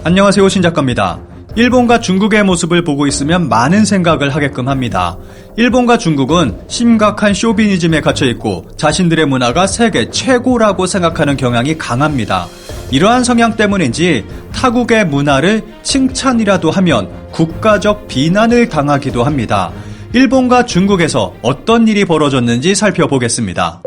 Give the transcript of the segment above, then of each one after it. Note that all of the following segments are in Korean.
안녕하세요, 신작가입니다. 일본과 중국의 모습을 보고 있으면 많은 생각을 하게끔 합니다. 일본과 중국은 심각한 쇼비니즘에 갇혀있고 자신들의 문화가 세계 최고라고 생각하는 경향이 강합니다. 이러한 성향 때문인지 타국의 문화를 칭찬이라도 하면 국가적 비난을 당하기도 합니다. 일본과 중국에서 어떤 일이 벌어졌는지 살펴보겠습니다.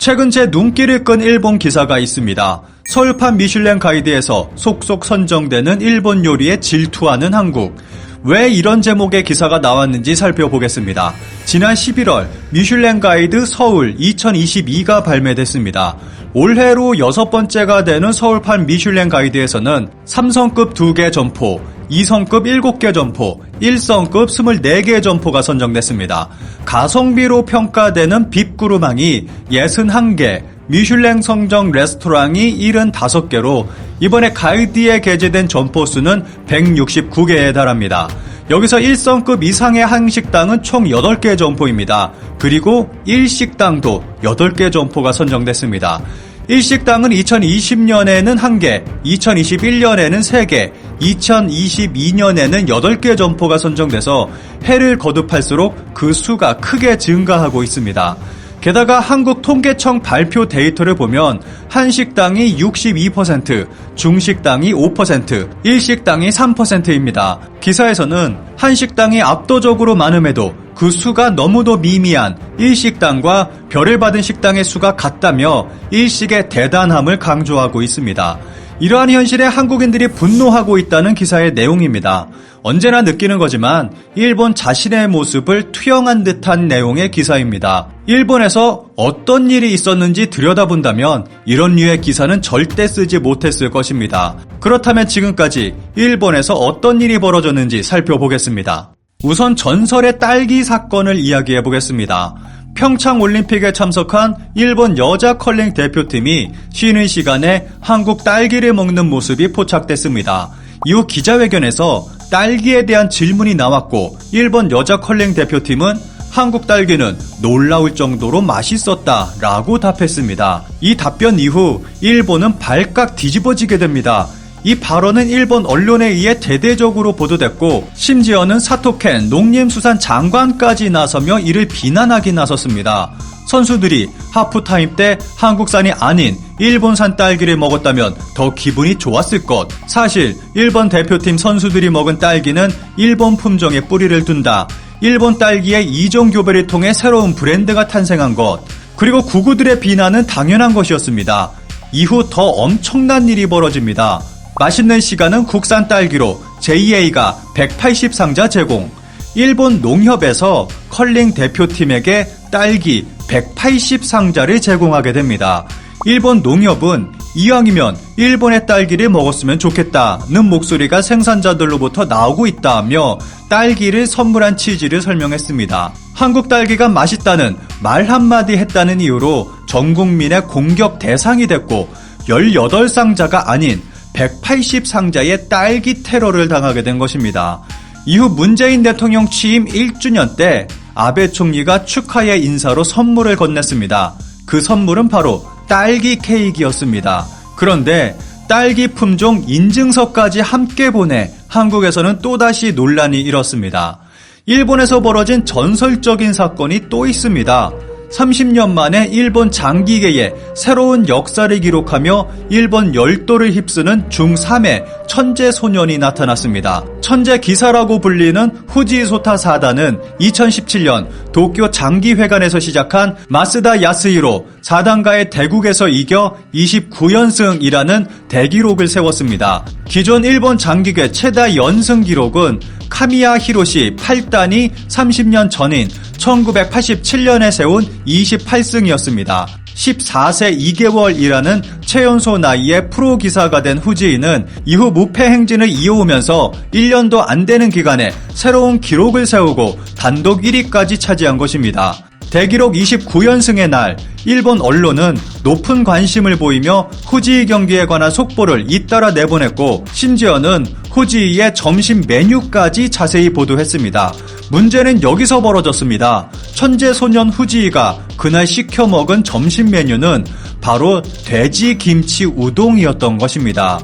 최근 제 눈길을 끈 일본 기사가 있습니다. 서울판 미슐랭 가이드에서 속속 선정되는 일본 요리에 질투하는 한국. 왜 이런 제목의 기사가 나왔는지 살펴보겠습니다. 지난 11월 미슐랭 가이드 서울 2022가 발매됐습니다. 올해로 6번째가 되는 서울판 미슐랭 가이드에서는 3성급 2개 점포, 2성급 7개 점포, 1성급 24개 점포가 선정됐습니다. 가성비로 평가되는 빕구르망이 61개, 미슐랭 성정 레스토랑이 75개로 이번에 가이드에 게재된 점포 수는 169개에 달합니다. 여기서 1성급 이상의 한식당은 총 8개 점포입니다. 그리고 1식당도 8개 점포가 선정됐습니다. 1식당은 2020년에는 1개, 2021년에는 3개, 2022년에는 8개 점포가 선정돼서 해를 거듭할수록 그 수가 크게 증가하고 있습니다. 게다가 한국통계청 발표 데이터를 보면 한식당이 62%, 중식당이 5%, 일식당이 3%입니다. 기사에서는 한식당이 압도적으로 많음에도 그 수가 너무도 미미한 일식당과 별을 받은 식당의 수가 같다며 일식의 대단함을 강조하고 있습니다. 이러한 현실에 한국인들이 분노하고 있다는 기사의 내용입니다. 언제나 느끼는 거지만 일본 자신의 모습을 투영한 듯한 내용의 기사입니다. 일본에서 어떤 일이 있었는지 들여다본다면 이런 류의 기사는 절대 쓰지 못했을 것입니다. 그렇다면 지금까지 일본에서 어떤 일이 벌어졌는지 살펴보겠습니다. 우선 전설의 딸기 사건을 이야기해 보겠습니다. 평창 올림픽에 참석한 일본 여자 컬링 대표팀이 쉬는 시간에 한국 딸기를 먹는 모습이 포착됐습니다. 이후 기자회견에서 딸기에 대한 질문이 나왔고 일본 여자 컬링 대표팀은 한국 딸기는 놀라울 정도로 맛있었다라고 답했습니다. 이 답변 이후 일본은 발칵 뒤집어지게 됩니다. 이 발언은 일본 언론에 의해 대대적으로 보도됐고 심지어는 사토 켄 농림수산 장관까지 나서며 이를 비난하기 나섰습니다. 선수들이 하프타임 때 한국산이 아닌 일본산 딸기를 먹었다면 더 기분이 좋았을 것. 사실 일본 대표팀 선수들이 먹은 딸기는 일본 품종에 뿌리를 둔다. 일본 딸기의 이종 교배를 통해 새로운 브랜드가 탄생한 것. 그리고 구구들의 비난은 당연한 것이었습니다. 이후 더 엄청난 일이 벌어집니다. 맛있는 시간은 국산 딸기로 JA가 180상자 제공. 일본 농협에서 컬링 대표팀에게 딸기 180상자를 제공하게 됩니다. 일본 농협은 이왕이면 일본의 딸기를 먹었으면 좋겠다는 목소리가 생산자들로부터 나오고 있다며 딸기를 선물한 취지를 설명했습니다. 한국 딸기가 맛있다는 말 한마디 했다는 이유로 전 국민의 공격 대상이 됐고 18상자가 아닌 180상자의 딸기 테러를 당하게 된 것입니다. 이후 문재인 대통령 취임 1주년 때 아베 총리가 축하의 인사로 선물을 건넸습니다. 그 선물은 바로 딸기 케이크였습니다. 그런데 딸기 품종 인증서까지 함께 보내 한국에서는 또다시 논란이 일었습니다. 일본에서 벌어진 전설적인 사건이 또 있습니다. 30년 만에 일본 장기계에 새로운 역사를 기록하며 일본 열도를 휩쓰는 중3의 천재 소년이 나타났습니다. 천재 기사라고 불리는 후지소타 사단은 2017년 도쿄 장기회관에서 시작한 마쓰다 야스히로 4단가의 대국에서 이겨 29연승이라는 대기록을 세웠습니다. 기존 일본 장기계 최다 연승 기록은 카미야 히로시 8단이 30년 전인 1987년에 세운 28승이었습니다. 14세 2개월이라는 최연소 나이에 프로 기사가 된 후지인은 이후 무패 행진을 이어오면서 1년도 안 되는 기간에 새로운 기록을 세우고 단독 1위까지 차지한 것입니다. 대기록 29연승의 날 일본 언론은 높은 관심을 보이며 후지이 경기에 관한 속보를 잇따라 내보냈고 심지어는 후지이의 점심 메뉴까지 자세히 보도했습니다. 문제는 여기서 벌어졌습니다. 천재 소년 후지이가 그날 시켜 먹은 점심 메뉴는 바로 돼지 김치 우동이었던 것입니다.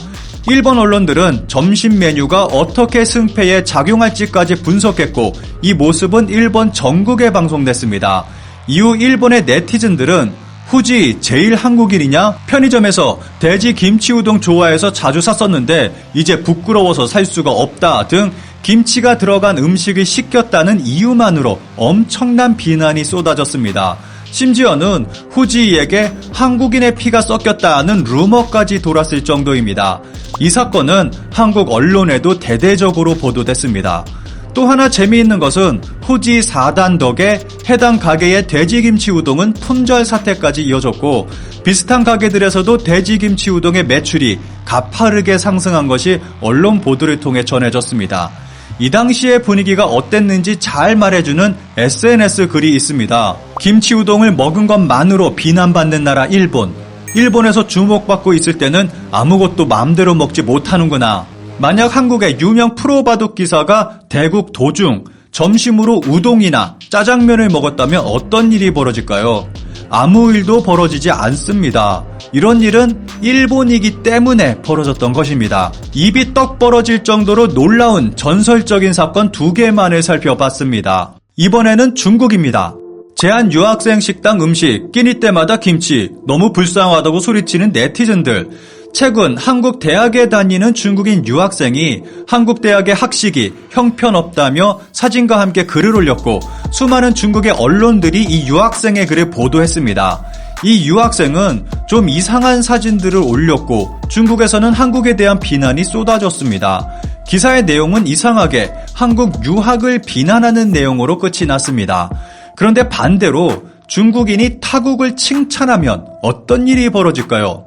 일본 언론들은 점심 메뉴가 어떻게 승패에 작용할지까지 분석했고 이 모습은 일본 전국에 방송됐습니다. 이후 일본의 네티즌들은 후지 제일 한국인이냐? 편의점에서 돼지 김치 우동 좋아해서 자주 샀었는데 이제 부끄러워서 살 수가 없다 등 김치가 들어간 음식을 시켰다는 이유만으로 엄청난 비난이 쏟아졌습니다. 심지어는 후지이에게 한국인의 피가 섞였다는 루머까지 돌았을 정도입니다. 이 사건은 한국 언론에도 대대적으로 보도됐습니다. 또 하나 재미있는 것은 후지 4단 덕에 해당 가게의 돼지김치 우동은 품절 사태까지 이어졌고 비슷한 가게들에서도 돼지김치 우동의 매출이 가파르게 상승한 것이 언론 보도를 통해 전해졌습니다. 이 당시의 분위기가 어땠는지 잘 말해주는 SNS 글이 있습니다. 김치 우동을 먹은 것만으로 비난받는 나라 일본. 일본에서 주목받고 있을 때는 아무것도 마음대로 먹지 못하는구나. 만약 한국의 유명 프로바둑 기사가 대국 도중 점심으로 우동이나 짜장면을 먹었다면 어떤 일이 벌어질까요? 아무 일도 벌어지지 않습니다. 이런 일은 일본이기 때문에 벌어졌던 것입니다. 입이 떡 벌어질 정도로 놀라운 전설적인 사건 2개만을 살펴봤습니다. 이번에는 중국입니다. 제한 유학생 식당 음식, 끼니 때마다 김치, 너무 불쌍하다고 소리치는 네티즌들. 최근 한국 대학에 다니는 중국인 유학생이 한국 대학의 학식이 형편없다며 사진과 함께 글을 올렸고 수많은 중국의 언론들이 이 유학생의 글을 보도했습니다. 이 유학생은 좀 이상한 사진들을 올렸고 중국에서는 한국에 대한 비난이 쏟아졌습니다. 기사의 내용은 이상하게 한국 유학을 비난하는 내용으로 끝이 났습니다. 그런데 반대로 중국인이 타국을 칭찬하면 어떤 일이 벌어질까요?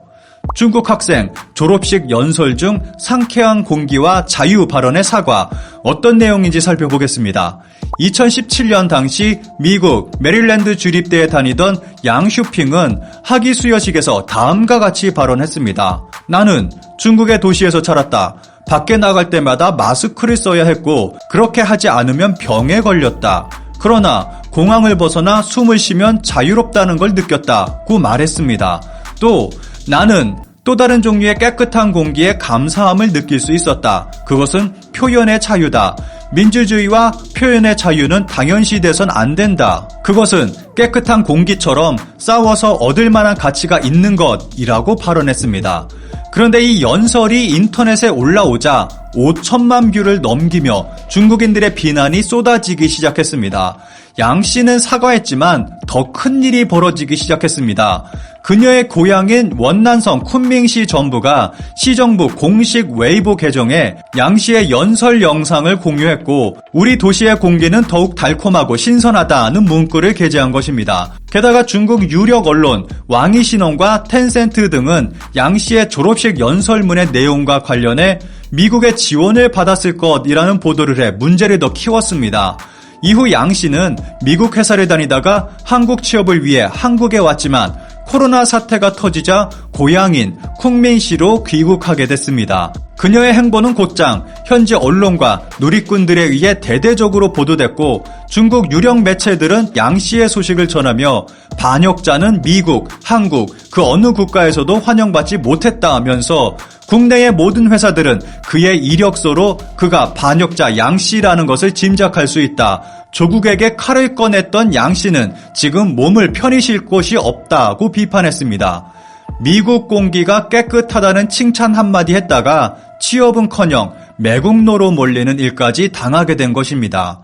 중국 학생 졸업식 연설 중 상쾌한 공기와 자유 발언의 사과, 어떤 내용인지 살펴보겠습니다. 2017년 당시 미국 메릴랜드 주립대에 다니던 양 슈핑은 학위 수여식에서 다음과 같이 발언했습니다. 나는 중국의 도시에서 자랐다. 밖에 나갈 때마다 마스크를 써야 했고 그렇게 하지 않으면 병에 걸렸다. 그러나 공항을 벗어나 숨을 쉬면 자유롭다는 걸 느꼈다고 말했습니다. 또 나는 또 다른 종류의 깨끗한 공기에 감사함을 느낄 수 있었다. 그것은 표현의 자유다. 민주주의와 표현의 자유는 당연시돼선 안 된다. 그것은 깨끗한 공기처럼 싸워서 얻을 만한 가치가 있는 것이라고 발언했습니다. 그런데 이 연설이 인터넷에 올라오자 5천만 뷰를 넘기며 중국인들의 비난이 쏟아지기 시작했습니다. 양 씨는 사과했지만 더 큰 일이 벌어지기 시작했습니다. 그녀의 고향인 원난성 쿤밍시 정부가 시정부 공식 웨이보 계정에 양 씨의 연설 영상을 공유했고 우리 도시의 공기는 더욱 달콤하고 신선하다는 문구를 게재한 것입니다. 게다가 중국 유력 언론 왕이신원과 텐센트 등은 양 씨의 졸업식 연설문의 내용과 관련해 미국의 지원을 받았을 것이라는 보도를 해 문제를 더 키웠습니다. 이후 양 씨는 미국 회사를 다니다가 한국 취업을 위해 한국에 왔지만 코로나 사태가 터지자 고향인 쿵민시로 귀국하게 됐습니다. 그녀의 행보는 곧장 현지 언론과 누리꾼들에 의해 대대적으로 보도됐고 중국 유력 매체들은 양 씨의 소식을 전하며 반역자는 미국, 한국, 그 어느 국가에서도 환영받지 못했다면서 국내의 모든 회사들은 그의 이력서로 그가 반역자 양 씨라는 것을 짐작할 수 있다. 조국에게 칼을 꺼냈던 양 씨는 지금 몸을 편히 쉴 곳이 없다고 비판했습니다. 미국 공기가 깨끗하다는 칭찬 한마디 했다가 취업은커녕 매국노로 몰리는 일까지 당하게 된 것입니다.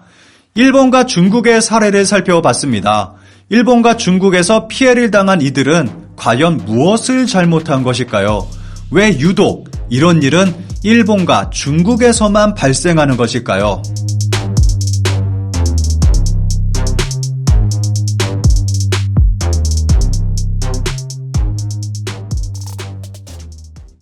일본과 중국의 사례를 살펴봤습니다. 일본과 중국에서 피해를 당한 이들은 과연 무엇을 잘못한 것일까요? 왜 유독 이런 일은 일본과 중국에서만 발생하는 것일까요?